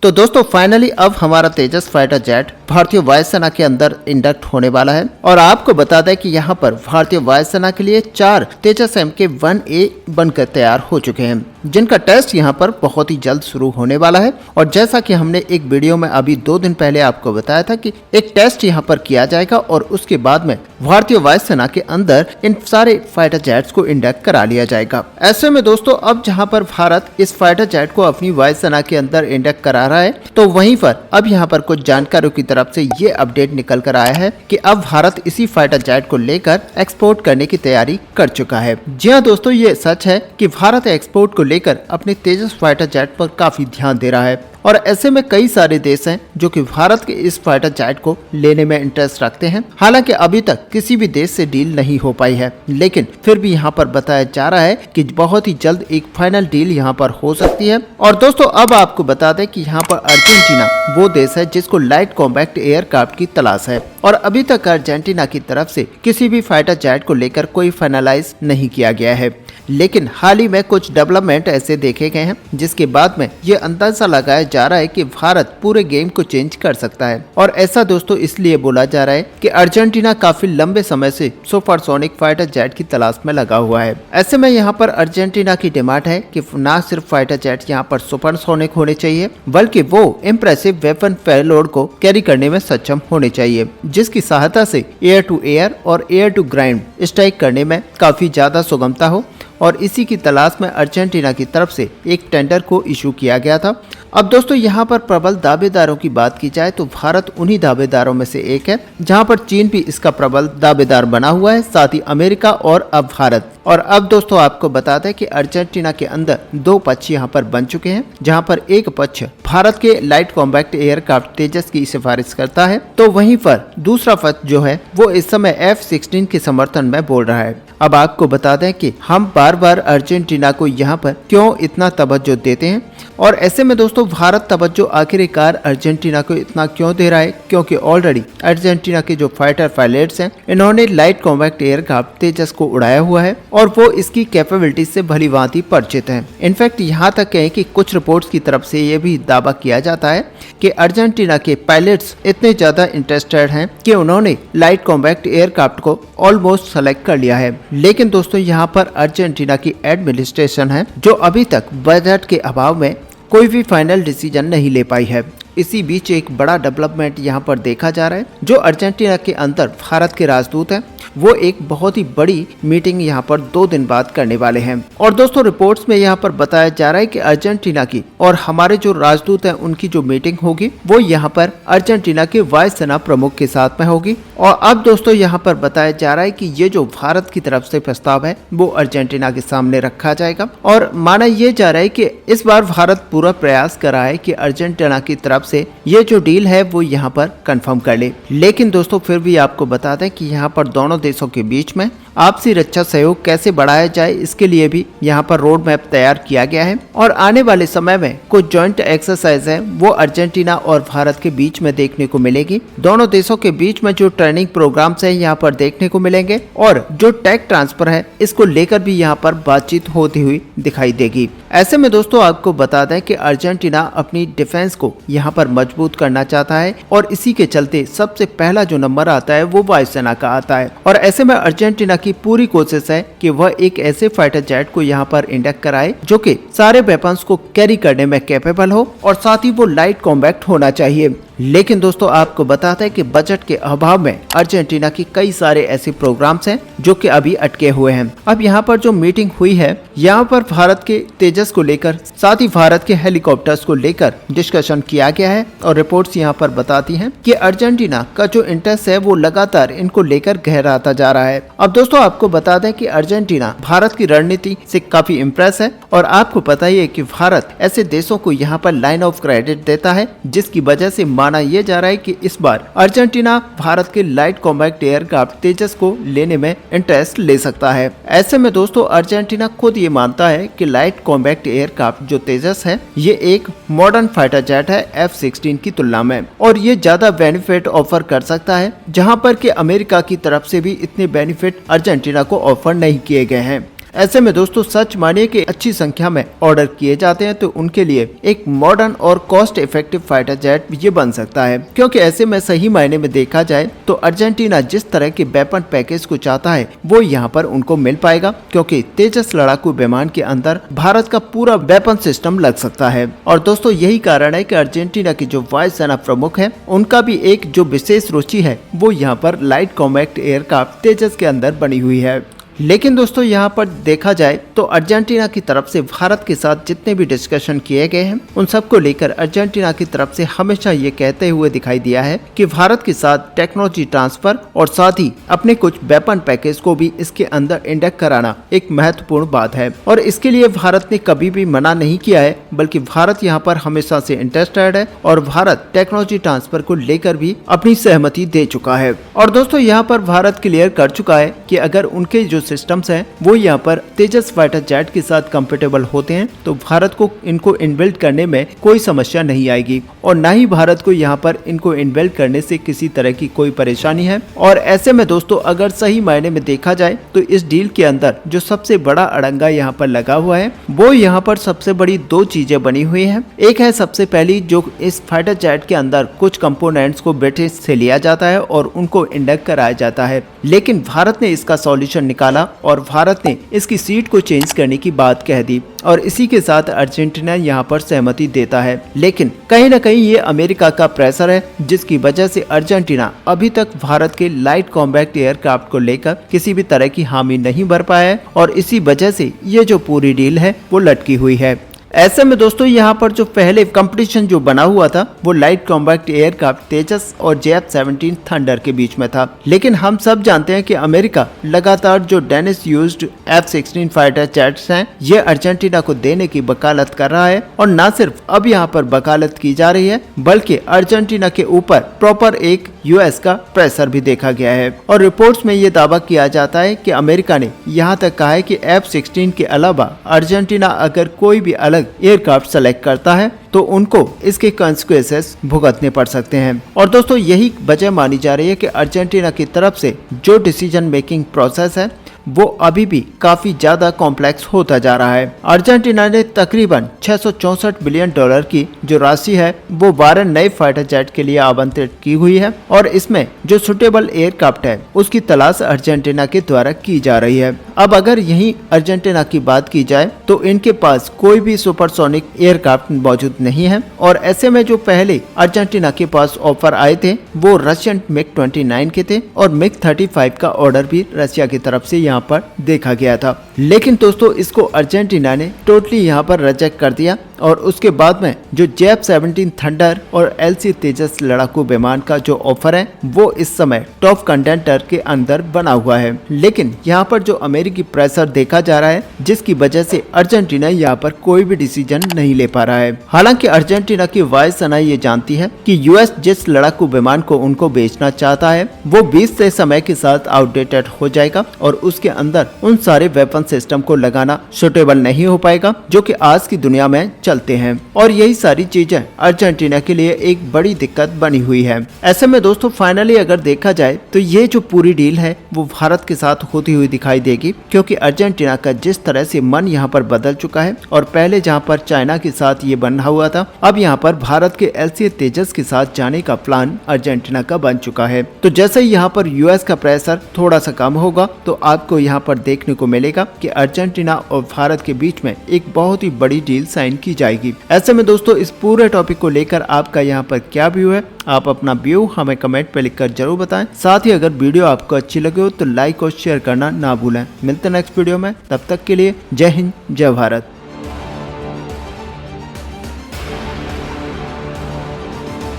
तो दोस्तों फाइनली अब हमारा तेजस फाइटर जेट भारतीय वायुसेना के अंदर इंडक्ट होने वाला है और आपको बता दें कि यहाँ पर भारतीय वायुसेना के लिए 4 तेजस MK-1A बनकर तैयार हो चुके हैं, जिनका टेस्ट यहाँ पर बहुत ही जल्द शुरू होने वाला है। और जैसा कि हमने एक वीडियो में अभी 2 दिन पहले आपको बताया था कि एक टेस्ट यहाँ पर किया जाएगा और उसके बाद में भारतीय वायुसेना के अंदर इन सारे फाइटर जेट्स को इंडक्ट करा लिया जाएगा। ऐसे में दोस्तों अब जहाँ पर भारत इस फाइटर जेट को अपनी वायुसेना के अंदर इंडक्ट करा रहा है, तो वहीं पर अब यहाँ पर कुछ जानकारियों की तरफ से ये अपडेट निकल कर आया है कि अब भारत इसी फाइटर जेट को लेकर एक्सपोर्ट करने की तैयारी कर चुका है। जी हाँ दोस्तों, ये सच है कि भारत एक्सपोर्ट को लेकर अपने तेजस फाइटर जेट पर काफी ध्यान दे रहा है और ऐसे में कई सारे देश हैं जो कि भारत के इस फाइटर जेट को लेने में इंटरेस्ट रखते हैं। हालांकि अभी तक किसी भी देश से डील नहीं हो पाई है, लेकिन फिर भी यहाँ पर बताया जा रहा है कि बहुत ही जल्द एक फाइनल डील यहाँ पर हो सकती है। और दोस्तों अब आपको बता दें कि यहाँ पर अर्जेंटीना वो देश है जिसको लाइट कॉम्बैक्ट एयरक्राफ्ट की तलाश है और अभी तक अर्जेंटीना की तरफ से किसी भी फाइटर जेट को लेकर कोई फाइनलाइज नहीं किया गया है। लेकिन हाल ही में कुछ डेवलपमेंट ऐसे देखे गए हैं जिसके बाद में ये अंदाजा लगाया जा रहा है कि भारत पूरे गेम को चेंज कर सकता है। और ऐसा दोस्तों इसलिए बोला जा रहा है कि अर्जेंटीना काफी लंबे समय से सुपरसोनिक फाइटर जेट की तलाश में लगा हुआ है। ऐसे में यहाँ पर अर्जेंटीना की डिमांड है कि न सिर्फ फाइटर जेट यहाँ पर सुपरसोनिक होने चाहिए, बल्कि वो इम्प्रेसिव वेपन पेलोड को कैरी करने में सक्षम होने चाहिए, जिसकी सहायता से एयर टू एयर और एयर टू ग्राउंड स्ट्राइक करने में काफी ज्यादा सुगमता हो। और इसी की तलाश में अर्जेंटीना की तरफ से एक टेंडर को इशू किया गया था। अब दोस्तों यहाँ पर प्रबल दावेदारों की बात की जाए तो भारत उन्हीं दावेदारों में से एक है, जहाँ पर चीन भी इसका प्रबल दावेदार बना हुआ है, साथ ही अमेरिका और अब भारत। और अब दोस्तों आपको बता दें कि अर्जेंटीना के अंदर 2 पक्ष यहाँ पर बन चुके हैं, जहाँ पर एक पक्ष भारत के लाइट कॉम्बैक्ट एयरक्राफ्ट तेजस की सिफारिश करता है, तो वहीं पर दूसरा पक्ष जो है वो इस समय F-16 के समर्थन में बोल रहा है। अब आपको बता दें कि हम बार बार अर्जेंटीना को यहाँ पर क्यों इतना तवज्जो देते हैं और ऐसे में दोस्तों भारत तवज्जो आखिरकार अर्जेंटीना को इतना क्यों दे रहा है, क्योंकि ऑलरेडी अर्जेंटीना के जो फाइटर पायलट्स हैं इन्होंने लाइट कॉम्बैक्ट एयरक्राफ्ट तेजस को उड़ाया हुआ है और वो इसकी कैपेबिलिटी से भली भांति परिचित हैं। इनफैक्ट यहाँ तक कहें कि कुछ रिपोर्ट्स की तरफ से ये भी दावा किया जाता है कि अर्जेंटीना के पायलट्स इतने ज्यादा इंटरेस्टेड हैं कि उन्होंने लाइट कॉम्बैक्ट एयरक्राफ्ट को ऑलमोस्ट सेलेक्ट कर लिया है। लेकिन दोस्तों यहाँ पर अर्जेंटीना की एडमिनिस्ट्रेशन है जो अभी तक बजट के अभाव में कोई भी फाइनल डिसीजन नहीं ले पाई है। इसी बीच एक बड़ा डेवलपमेंट यहाँ पर देखा जा रहा है, जो अर्जेंटीना के अंदर भारत के राजदूत हैं वो एक बहुत ही बड़ी मीटिंग यहाँ पर 2 दिन बाद करने वाले हैं। और दोस्तों रिपोर्ट्स में यहाँ पर बताया जा रहा है कि अर्जेंटीना की और हमारे जो राजदूत हैं उनकी जो मीटिंग होगी वो यहाँ पर अर्जेंटीना के वायुसेना प्रमुख के साथ में होगी। और अब दोस्तों यहाँ पर बताया जा रहा है कि ये जो भारत की तरफ से प्रस्ताव है वो अर्जेंटीना के सामने रखा जाएगा और माना यह जा रहा है कि इस बार भारत पूरा प्रयास कर रहा है कि अर्जेंटीना की तरफ से ये जो डील है वो यहाँ पर कंफर्म कर ले। लेकिन दोस्तों फिर भी आपको बता दें कि यहाँ पर दोनों देशों के बीच में आपसी रक्षा सहयोग कैसे बढ़ाया जाए, इसके लिए भी यहाँ पर रोड मैप तैयार किया गया है और आने वाले समय में कुछ जॉइंट एक्सरसाइज है वो अर्जेंटीना और भारत के बीच में देखने को मिलेगी। दोनों देशों के बीच में जो ट्रेनिंग प्रोग्राम्स है यहाँ पर देखने को मिलेंगे और जो टेक ट्रांसफर है इसको लेकर भी यहाँ पर बातचीत होती हुई दिखाई देगी। ऐसे में दोस्तों आपको बता दें कि अर्जेंटीना अपनी डिफेंस को यहाँ पर मजबूत करना चाहता है और इसी के चलते सबसे पहला जो नंबर आता है वो वायुसेना का आता है। और ऐसे में अर्जेंटीना की पूरी कोशिश है कि वह एक ऐसे फाइटर जेट को यहाँ पर इंडक्ट कराए जो कि सारे वेपन्स को कैरी करने में कैपेबल हो और साथ ही वो लाइट कॉम्बैक्ट होना चाहिए। लेकिन दोस्तों आपको बताते हैं कि बजट के अभाव में अर्जेंटीना की कई सारे ऐसे प्रोग्राम्स हैं जो कि अभी अटके हुए हैं। अब यहाँ पर जो मीटिंग हुई है यहाँ पर भारत के तेजस को लेकर साथ ही भारत के हेलीकॉप्टर्स को लेकर डिस्कशन किया गया है और रिपोर्ट्स यहाँ पर बताती हैं कि अर्जेंटीना का जो इंटरेस्ट है वो लगातार इनको लेकर गहराता जा रहा है। अब दोस्तों आपको बता दें कि अर्जेंटीना भारत की रणनीति से काफी इम्प्रेस है और आपको पता ही है कि भारत ऐसे देशों को यहाँ पर लाइन ऑफ क्रेडिट देता है, जिसकी वजह से माना यह जा रहा है कि इस बार अर्जेंटीना भारत के लाइट कॉम्बैक्ट एयरक्राफ्ट तेजस को लेने में इंटरेस्ट ले सकता है। ऐसे में दोस्तों अर्जेंटीना खुद ये मानता है कि लाइट कॉम्बैक्ट एयरक्राफ्ट जो तेजस है ये एक मॉडर्न फाइटर जेट है F-16 की तुलना में और ये ज्यादा बेनिफिट ऑफर कर सकता है, जहां पर कि अमेरिका की तरफ से भी इतने बेनिफिट अर्जेंटीना को ऑफर नहीं किए गए हैं। ऐसे में दोस्तों सच मानिए कि अच्छी संख्या में ऑर्डर किए जाते हैं तो उनके लिए एक मॉडर्न और कॉस्ट इफेक्टिव फाइटर जेट ये बन सकता है, क्योंकि ऐसे में सही मायने में देखा जाए तो अर्जेंटीना जिस तरह के वेपन पैकेज को चाहता है वो यहाँ पर उनको मिल पाएगा, क्योंकि तेजस लड़ाकू विमान के अंदर भारत का पूरा वेपन सिस्टम लग सकता है। और दोस्तों यही कारण है कि अर्जेंटीना की जो वायुसेना प्रमुख है उनका भी एक जो विशेष रुचि है वो यहाँ पर लाइट कॉम्बैक्ट एयरक्राफ्ट तेजस के अंदर बनी हुई है। लेकिन दोस्तों यहाँ पर देखा जाए तो अर्जेंटीना की तरफ से भारत के साथ जितने भी डिस्कशन किए गए हैं उन सबको लेकर अर्जेंटीना की तरफ से हमेशा ये कहते हुए दिखाई दिया है कि भारत के साथ टेक्नोलॉजी ट्रांसफर और साथ ही अपने कुछ वेपन पैकेज को भी इसके अंदर इंडेक्स कराना एक महत्वपूर्ण बात है। और इसके लिए भारत ने कभी भी मना नहीं किया है, बल्कि भारत यहाँ पर हमेशा से इंटरेस्टेड है और भारत टेक्नोलॉजी ट्रांसफर को लेकर भी अपनी सहमति दे चुका है। और दोस्तों यहाँ पर भारत क्लियर कर चुका है कि अगर उनके जो सिस्टम्स हैं वो यहाँ पर तेजस फाइटर जेट के साथ कंपेटेबल होते हैं तो भारत को इनको इनबिल्ट करने में कोई समस्या नहीं आएगी और ना ही भारत को यहाँ पर इनको इनबिल्ट करने से किसी तरह की कोई परेशानी है। और ऐसे में दोस्तों अगर सही मायने में देखा जाए तो इस डील के अंदर जो सबसे बड़ा अड़ंगा यहाँ पर लगा हुआ है वो यहाँ पर सबसे बड़ी दो चीजें बनी हुई है। एक है सबसे पहली जो इस फाइटर जेट के अंदर कुछ कंपोनेंट्स को ब्रिटिश से लिया जाता है और उनको इंडेक्स कराया जाता है, लेकिन भारत ने इसका सॉल्यूशन निकाला और भारत ने इसकी सीट को चेंज करने की बात कह दी और इसी के साथ अर्जेंटीना यहाँ पर सहमति देता है। लेकिन कहीं न कहीं ये अमेरिका का प्रेशर है जिसकी वजह से अर्जेंटीना अभी तक भारत के लाइट कॉम्बैक्ट एयरक्राफ्ट को लेकर किसी भी तरह की हामी नहीं भर पाया है और इसी वजह से ये जो पूरी डील है वो लटकी हुई है। ऐसे में दोस्तों यहाँ पर जो पहले कंपटीशन जो बना हुआ था वो लाइट कॉम्बैक्ट एयरक्राफ्ट तेजस और JF-17 थंडर के बीच में था, लेकिन हम सब जानते हैं कि अमेरिका लगातार जो Dennis used F-16 fighter jets हैं ये अर्जेंटीना को देने की वकालत कर रहा है। और न सिर्फ अब यहाँ पर वकालत की जा रही है बल्कि अर्जेंटीना के ऊपर प्रॉपर एक US का प्रेशर भी देखा गया है और रिपोर्ट्स में ये दावा किया जाता है कि अमेरिका ने यहाँ तक कहा है कि F-16 के अलावा अर्जेंटीना अगर कोई भी अलग एयरक्राफ्ट सेलेक्ट करता है तो उनको इसके कॉन्सिक्वेंसेस भुगतने पड़ सकते हैं। और दोस्तों यही वजह मानी जा रही है कि अर्जेंटीना की तरफ से जो डिसीजन मेकिंग प्रोसेस है वो अभी भी काफी ज्यादा कॉम्प्लेक्स होता जा रहा है। अर्जेंटीना ने तकरीबन 664 बिलियन डॉलर की जो राशि है वो 12 नए फाइटर जेट के लिए आवंटित की हुई है और इसमें जो सुटेबल एयरक्राफ्ट है उसकी तलाश अर्जेंटीना के द्वारा की जा रही है। अब अगर यही अर्जेंटीना की बात की जाए तो इनके पास कोई भी सुपरसोनिक एयरक्राफ्ट मौजूद नहीं है और ऐसे में जो पहले अर्जेंटीना के पास ऑफर आए थे वो रशियन MiG-29 के थे और MiG-35 का ऑर्डर भी रशिया की तरफ से यहाँ पर देखा गया था। लेकिन दोस्तों इसको अर्जेंटीना ने टोटली यहाँ पर रिजेक्ट कर दिया और उसके बाद में जो JF-17 थंडर और LC तेजस लड़ाकू विमान का जो ऑफर है वो इस समय टॉप कंटेंटर के अंदर बना हुआ है। लेकिन यहाँ पर जो अमेरिकी प्रेशर देखा जा रहा है जिसकी वजह से अर्जेंटीना यहाँ पर कोई भी डिसीजन नहीं ले पा रहा है। हालांकि अर्जेंटीना की वायुसेना ये जानती है कि US जिस लड़ाकू विमान को उनको बेचना चाहता है वो 20 से समय के साथ आउटडेटेड हो जाएगा और उसके अंदर उन सारे वेपन सिस्टम को लगाना सुटेबल नहीं हो पाएगा जो कि आज की दुनिया में चलते हैं और यही सारी चीजें अर्जेंटीना के लिए एक बड़ी दिक्कत बनी हुई है। ऐसे में दोस्तों फाइनली अगर देखा जाए तो ये जो पूरी डील है वो भारत के साथ होती हुई दिखाई देगी, क्योंकि अर्जेंटीना का जिस तरह से मन यहाँ पर बदल चुका है और पहले जहाँ पर चाइना के साथ ये बना हुआ था अब यहाँ पर भारत के LC तेजस के साथ जाने का प्लान अर्जेंटीना का बन चुका है। तो जैसे ही यहाँ पर US का प्रेशर थोड़ा सा कम होगा तो आपको यहाँ पर देखने को मिलेगा कि अर्जेंटीना और भारत के बीच में एक बहुत ही बड़ी डील साइन की जाएगी। ऐसे में दोस्तों इस पूरे टॉपिक को लेकर आपका यहाँ पर क्या व्यू है, आप अपना व्यू हमें कमेंट पे लिखकर जरूर बताएं। साथ ही अगर वीडियो आपको अच्छी लगे हो तो लाइक और शेयर करना ना भूलें। मिलते हैं नेक्स्ट वीडियो में, तब तक के लिए जय हिंद जय भारत।